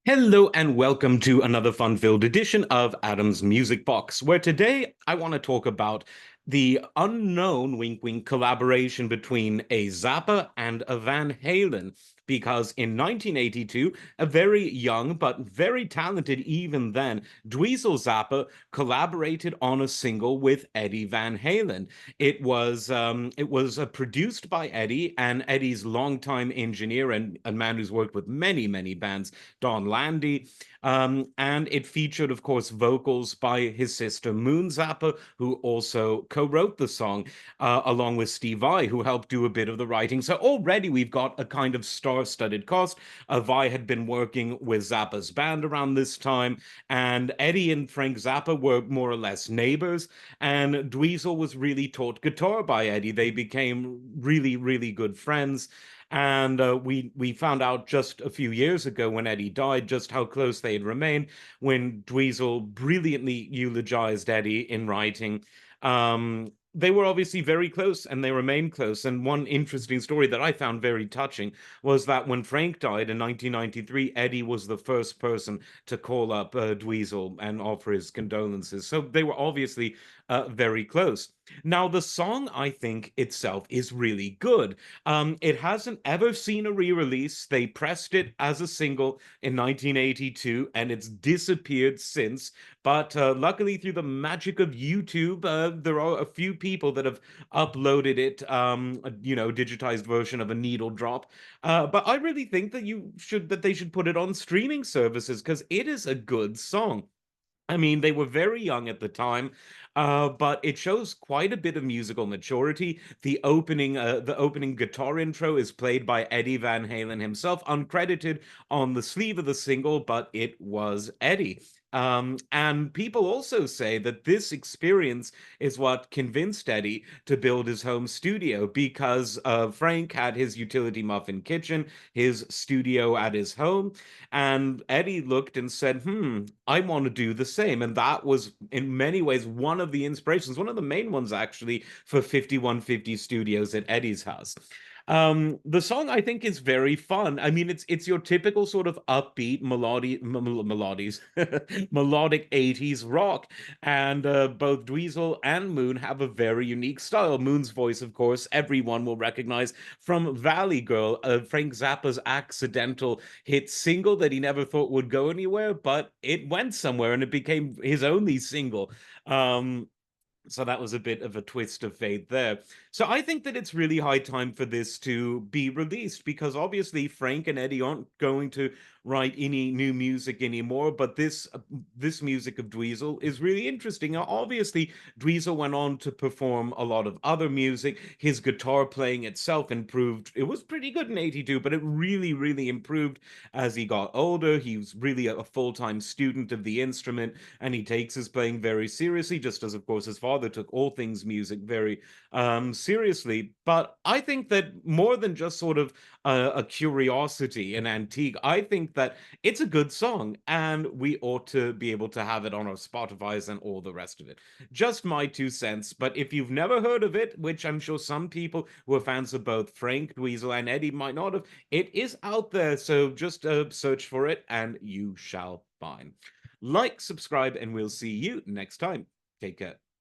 Hello and welcome to another fun-filled edition of Adam's Music Box, where today I want to talk about the unknown wink wink collaboration between a Zappa and a Van Halen. Because in 1982, a very young but very talented even then, Dweezil Zappa collaborated on a single with Eddie Van Halen. It was produced by Eddie and Eddie's longtime engineer and a man who's worked with many bands, Don Landy. And it featured, of course, vocals by his sister Moon Zappa, who also co-wrote the song, along with Steve Vai, who helped do a bit of the writing. So already we've got a kind of star-studded cast. Vai had been working with Zappa's band around this time, and Eddie and Frank Zappa were more or less neighbors. And Dweezil was really taught guitar by Eddie. They became really good friends. And we found out just a few years ago when Eddie died just how close they had remained. When Dweezil brilliantly eulogized Eddie in writing, they were obviously very close and they remained close. And one interesting story that I found very touching was that when Frank died in 1993, Eddie was the first person to call up Dweezil and offer his condolences. So they were obviously very close. Now, the song, I think itself is really good. It hasn't ever seen a re-release. They pressed it as a single in 1982, and it's disappeared since. But luckily, through the magic of YouTube, there are a few people that have uploaded it, digitized version of a needle drop. But I really think that they should put it on streaming services because it is a good song. I mean, they were very young at the time, but it shows quite a bit of musical maturity. The opening guitar intro is played by Eddie Van Halen himself, uncredited on the sleeve of the single, but it was Eddie. And people also say that this experience is what convinced Eddie to build his home studio because Frank had his utility muffin kitchen, his studio at his home, and Eddie looked and said, I want to do the same. And that was, in many ways, one of the inspirations, one of the main ones, actually, for 5150 Studios at Eddie's house. The song I think is very fun. I mean, it's your typical sort of upbeat melodies, melodic 80s rock, and both Dweezil and Moon have a very unique style. Moon's voice, of course, everyone will recognize from Valley Girl, Frank Zappa's accidental hit single that he never thought would go anywhere, but it went somewhere and it became his only single. So that was a bit of a twist of fate there. So I think that it's really high time for this to be released because obviously Frank and Eddie aren't going to write any new music anymore. But this music of Dweezil is really interesting. Now, obviously, Dweezil went on to perform a lot of other music. His guitar playing itself improved. It was pretty good in '82, but it really improved as he got older. He was really a full-time student of the instrument, and he takes his playing very seriously, just as, of course, his father took all things music very seriously. But I think that more than just sort of a curiosity, an antique, I think that it's a good song, and we ought to be able to have it on our Spotify's and all the rest of it. Just my 2 cents. But if you've never heard of it, which I'm sure some people who are fans of both Frank, Dweezil, and Eddie might not have, it is out there. So just search for it, and you shall find. Like, subscribe, and we'll see you next time. Take care.